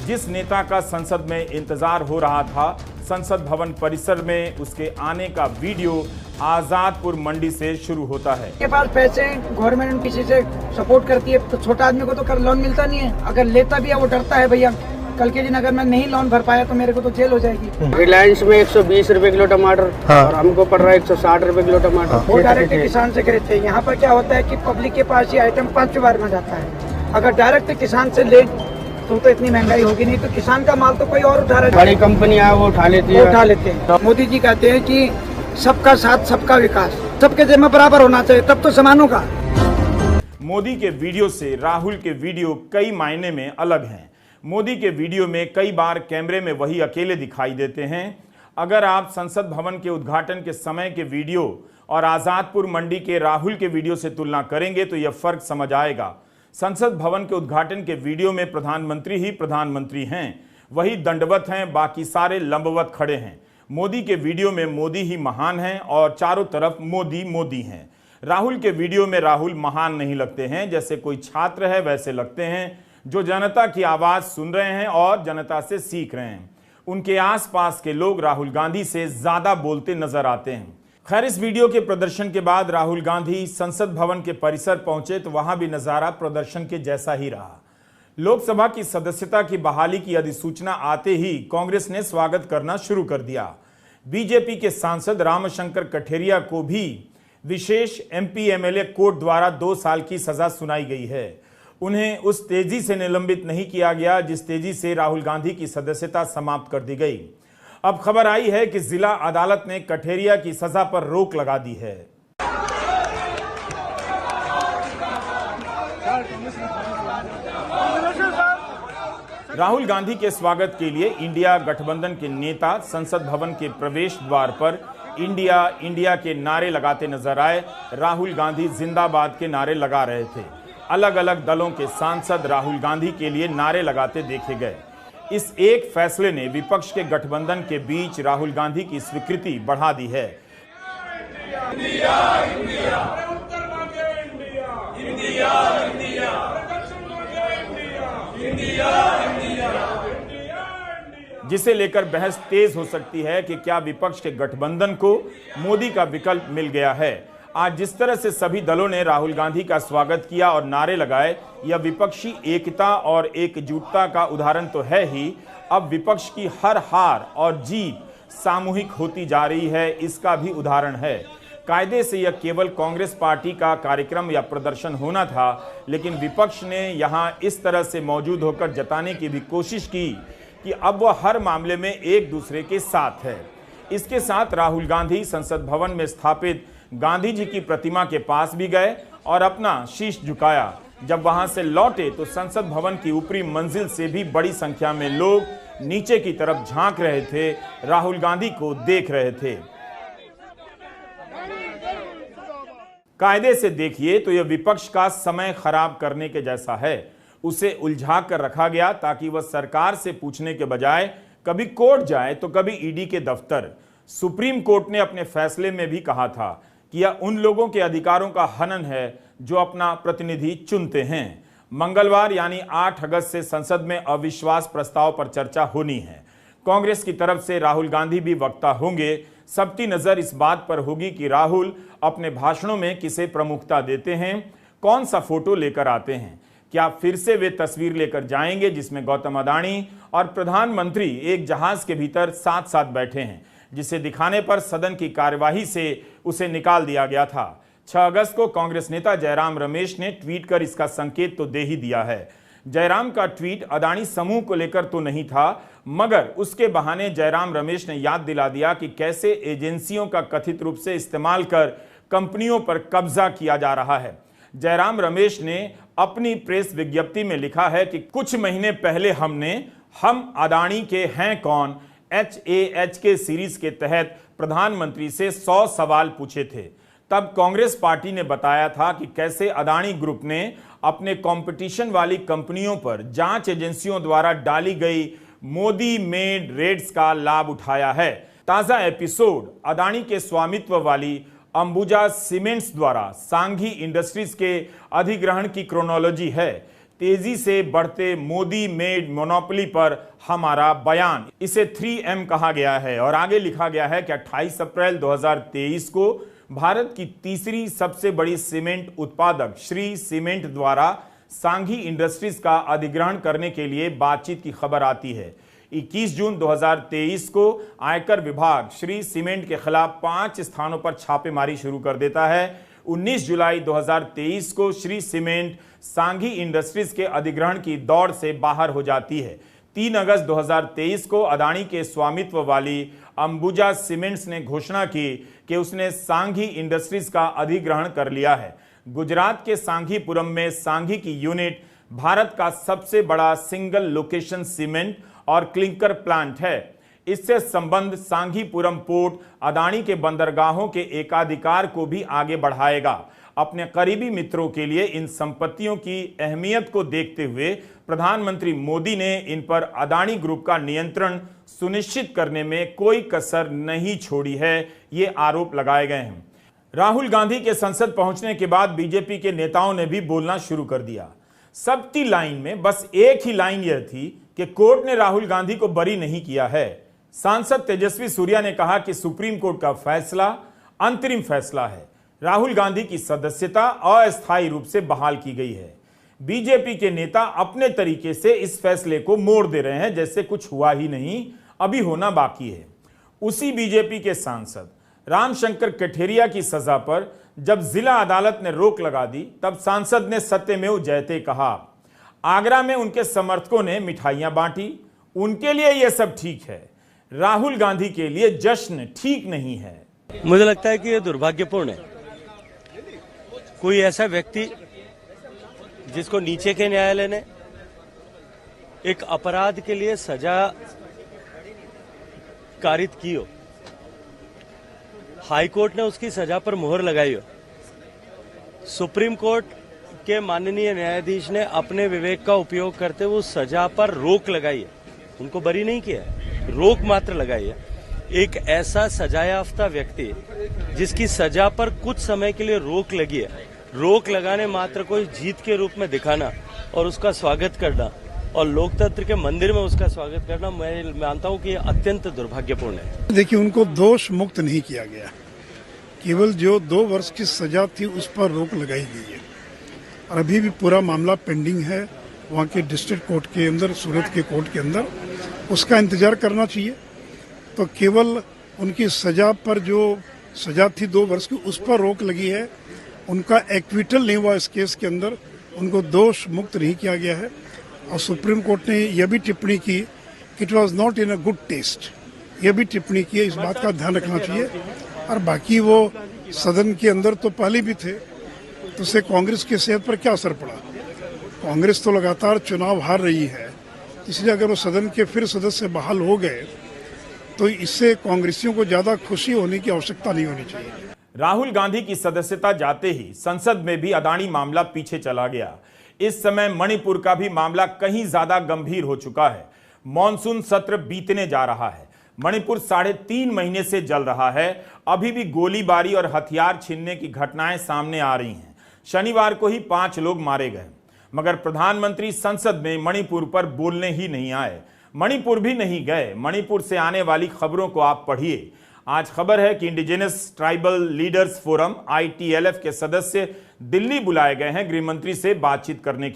जिस नेता का संसद में इंतजार हो रहा था, संसद भवन परिसर में उसके आने का वीडियो आजादपुर मंडी से शुरू होता है। के पास पैसे गवर्नमेंट किसी से सपोर्ट करती है तो छोटा आदमी को तो कर लोन मिलता नहीं है, अगर लेता भी है वो डरता है भैया कल के दिन अगर मैं नहीं लोन भर पाया तो मेरे को तो जेल हो जाएगी। रिलायंस में 120 रुपए किलो टमाटर और हमको पड़ रहा है 160 रुपए किलो टमाटर। वो डायरेक्ट किसान से खरीदते हैं। यहाँ पर क्या होता है कि पब्लिक के पास ये आइटम 5 बार में जाता है, अगर डायरेक्ट किसान से ले तो इतनी महंगाई होगी नहीं, तो किसान का माल तो कोई और उठा रहा है, बड़ी कंपनियां वो उठा लेते हैं। मोदी जी कहते हैं कि सबका साथ सबका विकास, सबके जिम्मे बराबर होना चाहिए, तब तो समान होगा। मोदी के वीडियो से राहुल के वीडियो कई मायने में अलग हैं। मोदी के वीडियो में कई बार कैमरे में वही अकेले दिखाई देते हैं। अगर आप संसद भवन के उद्घाटन के समय के वीडियो और आजादपुर मंडी के राहुल के वीडियो से तुलना करेंगे तो यह फर्क समझ आएगा। संसद भवन के उद्घाटन के वीडियो में प्रधानमंत्री ही प्रधानमंत्री हैं, वही दंडवत हैं, बाकी सारे लंबवत खड़े हैं। मोदी के वीडियो में मोदी ही महान हैं और चारों तरफ मोदी मोदी हैं। राहुल के वीडियो में राहुल महान नहीं लगते हैं, जैसे कोई छात्र है वैसे लगते हैं जो जनता की आवाज सुन रहे हैं और जनता से सीख रहे हैं। उनके आसपास के लोग राहुल गांधी से ज्यादा बोलते नजर आते हैं। खैर, इस वीडियो के प्रदर्शन के बाद राहुल गांधी संसद भवन के परिसर पहुंचे तो वहां भी नजारा प्रदर्शन के जैसा ही रहा। लोकसभा की सदस्यता की बहाली की अधिसूचना आते ही कांग्रेस ने स्वागत करना शुरू कर दिया। बीजेपी के सांसद रामशंकर कठेरिया को भी विशेष एमपी एमएलए कोर्ट द्वारा 2 साल की सजा सुनाई गई है। उन्हें उस तेजी से निलंबित नहीं किया गया जिस तेजी से राहुल गांधी की सदस्यता समाप्त कर दी गई। अब खबर आई है कि जिला अदालत ने कठेरिया की सजा पर रोक लगा दी है। राहुल गांधी के स्वागत के लिए इंडिया गठबंधन के नेता संसद भवन के प्रवेश द्वार पर इंडिया इंडिया के नारे लगाते नजर आए। राहुल गांधी जिंदाबाद के नारे लगा रहे थे। अलग अलग दलों के सांसद राहुल गांधी के लिए नारे लगाते देखे गए। इस एक फैसले ने विपक्ष के गठबंधन के बीच राहुल गांधी की स्वीकृति बढ़ा दी है। इंडिया, इंडिया, जिसे लेकर बहस तेज हो सकती है कि क्या विपक्ष के गठबंधन को मोदी का विकल्प मिल गया है। आज जिस तरह से सभी दलों ने राहुल गांधी का स्वागत किया और नारे लगाए, यह विपक्षी एकता और एकजुटता का उदाहरण तो है ही, अब विपक्ष की हर हार और जीत सामूहिक होती जा रही है, इसका भी उदाहरण है। कायदे से यह केवल कांग्रेस पार्टी का कार्यक्रम या प्रदर्शन होना था, लेकिन विपक्ष ने यहां इस तरह से मौजूद होकर जताने की भी कोशिश की कि अब वह हर मामले में एक दूसरे के साथ है। इसके साथ राहुल गांधी संसद भवन में स्थापित गांधी जी की प्रतिमा के पास भी गए और अपना शीश झुकाया। जब वहां से लौटे तो संसद भवन की ऊपरी मंजिल से भी बड़ी संख्या में लोग नीचे की तरफ झांक रहे थे, राहुल गांधी को देख रहे थे। कायदे से देखिए तो यह विपक्ष का समय खराब करने के जैसा है। उसे उलझा कर रखा गया ताकि वह सरकार से पूछने के बजाय कभी कोर्ट जाए तो कभी ईडी के दफ्तर। सुप्रीम कोर्ट ने अपने फैसले में भी कहा था कि यह उन लोगों के अधिकारों का हनन है जो अपना प्रतिनिधि चुनते हैं। मंगलवार यानी 8 अगस्त से संसद में अविश्वास प्रस्ताव पर चर्चा होनी है। कांग्रेस की तरफ से राहुल गांधी भी वक्ता होंगे। सबकी नजर इस बात पर होगी कि राहुल अपने भाषणों में किसे प्रमुखता देते हैं, कौन सा फोटो लेकर आते हैं। क्या फिर से वे तस्वीर लेकर जाएंगे जिसमें गौतम अडानी और प्रधानमंत्री एक जहाज के भीतर साथ साथ बैठे हैं, जिसे दिखाने पर सदन की कार्यवाही से उसे निकाल दिया गया था। 6 अगस्त को कांग्रेस नेता जयराम रमेश ने ट्वीट कर इसका संकेत तो दे ही दिया है। जयराम का ट्वीट अडानी समूह को लेकर तो नहीं था, मगर उसके बहाने जयराम रमेश ने याद दिला दिया कि कैसे एजेंसियों का कथित रूप से इस्तेमाल कर कंपनियों पर कब्जा किया जा रहा है। जयराम रमेश ने अपनी प्रेस विज्ञप्ति में लिखा है कि कुछ महीने पहले हम अडानी के हैं कौन HAH के सीरीज के तहत प्रधानमंत्री से 100 सवाल पूछे थे। तब कांग्रेस पार्टी ने बताया था कि कैसे अडानी ग्रुप ने अपने कंपटीशन वाली कंपनियों पर जांच एजेंसियों द्वारा डाली गई मोदी मेड रेड्स का लाभ उठाया है। ताजा एपिसोड अडानी के स्वामित्व वाली अंबुजा सीमेंट्स द्वारा सांघी इंडस्ट्रीज के अधिग्रहण की क्रोनोलॉजी है। तेजी से बढ़ते मोदी मेड मोनोपोली पर हमारा बयान, इसे 3M कहा गया है। और आगे लिखा गया है कि 28 अप्रैल 2023 को भारत की तीसरी सबसे बड़ी सीमेंट उत्पादक श्री सीमेंट द्वारा सांघी इंडस्ट्रीज का अधिग्रहण करने के लिए बातचीत की खबर आती है। 21 जून 2023 को आयकर विभाग श्री सीमेंट के खिलाफ 5 स्थानों पर छापेमारी शुरू कर देता है। 19 जुलाई 2023 को श्री सीमेंट सांघी इंडस्ट्रीज के अधिग्रहण की दौड़ से बाहर हो जाती है। 3 अगस्त 2023 को अदानी के स्वामित्व वाली अंबुजा सीमेंट्स ने घोषणा की कि उसने सांघी इंडस्ट्रीज का अधिग्रहण कर लिया है। गुजरात के सांघीपुरम में सांघी की यूनिट भारत का सबसे बड़ा सिंगल लोकेशन सीमेंट और क्लिंकर प्लांट है। इससे संबंध सांघीपुरम पोर्ट अदानी के बंदरगाहों के एकाधिकार को भी आगे बढ़ाएगा। अपने करीबी मित्रों के लिए इन संपत्तियों की अहमियत को देखते हुए प्रधानमंत्री मोदी ने इन पर अदानी ग्रुप का नियंत्रण सुनिश्चित करने में कोई कसर नहीं छोड़ी है, ये आरोप लगाए गए हैं। राहुल गांधी के संसद पहुंचने के बाद बीजेपी के नेताओं ने भी बोलना शुरू कर दिया। सबकी लाइन में बस एक ही लाइन यह थी कि कोर्ट ने राहुल गांधी को बरी नहीं किया है। सांसद तेजस्वी सूर्या ने कहा कि सुप्रीम कोर्ट का फैसला अंतरिम फैसला है। राहुल गांधी की सदस्यता अस्थायी रूप से बहाल की गई है। बीजेपी के नेता अपने तरीके से इस फैसले को मोड़ दे रहे हैं, जैसे कुछ हुआ ही नहीं, अभी होना बाकी है। उसी बीजेपी के सांसद रामशंकर कठेरिया की सजा पर जब जिला अदालत ने रोक लगा दी, तब सांसद ने सत्यमेव जयते कहा। आगरा में उनके समर्थकों ने मिठाइयां बांटी, उनके लिए यह सब ठीक है, राहुल गांधी के लिए जश्न ठीक नहीं है। मुझे लगता है कि यह दुर्भाग्यपूर्ण है। कोई ऐसा व्यक्ति जिसको नीचे के न्यायालय ने एक अपराध के लिए सजा कारित की हो, हाई कोर्ट ने उसकी सजा पर मुहर लगाई हो, सुप्रीम कोर्ट के माननीय न्यायाधीश ने अपने विवेक का उपयोग करते हुए उस सजा पर रोक लगाई है, उनको बरी नहीं किया है, रोक मात्र लगाई है। एक ऐसा सजायाफ्ता व्यक्ति जिसकी सजा पर कुछ समय के लिए रोक लगी है, रोक लगाने मात्र को जीत के रूप में दिखाना और उसका स्वागत करना और लोकतंत्र के मंदिर में उसका स्वागत करना, मैं मानता हूं कि यह अत्यंत दुर्भाग्यपूर्ण है। देखिए, उनको दोष मुक्त नहीं किया गया, केवल जो 2 वर्ष की सजा थी उस पर रोक लगाई गई है और अभी भी पूरा मामला पेंडिंग है वहाँ के डिस्ट्रिक्ट कोर्ट के अंदर, सूरत के कोर्ट के अंदर। उसका इंतजार करना चाहिए। तो केवल उनकी सजा पर जो सजा थी 2 वर्ष की, उस पर रोक लगी है, उनका एक्विटल नहीं हुआ इस केस के अंदर, उनको दोष मुक्त नहीं किया गया है। और सुप्रीम कोर्ट ने यह भी टिप्पणी की कि it was not in a good taste, यह भी टिप्पणी की है, इस बात का ध्यान रखना चाहिए। और बाकी वो सदन के अंदर तो पहले भी थे, तो उससे कांग्रेस की सेहत पर क्या असर पड़ा? कांग्रेस तो लगातार चुनाव हार रही है, इसलिए अगर वो सदन के फिर सदस्य बहाल हो गए तो इससे कांग्रेसियों को ज्यादा खुशी होने की आवश्यकता नहीं होनी चाहिए। राहुल गांधी की सदस्यता जाते ही संसद में भी अदानी मामला पीछे चला गया। इस समय मणिपुर का भी मामला कहीं ज्यादा गंभीर हो चुका है। मॉनसून सत्र बीतने जा रहा है। मणिपुर 3.5 महीने से जल रहा है। अभी भी गोलीबारी और हथियार छीनने की घटनाएं सामने आ रही हैं। शनिवार को ही 5 लोग मारे गए, मगर प्रधानमंत्री संसद में मणिपुर पर बोलने ही नहीं आए। मणिपुर भी नहीं गए। मणिपुर से आने वाली खबरों को आप पढ़िए। आज खबर है कि indigenous tribal leaders forum ITLF के सदस्य दिल्ली बुलाए गए हैं गृह मंत्री से बातचीत करने के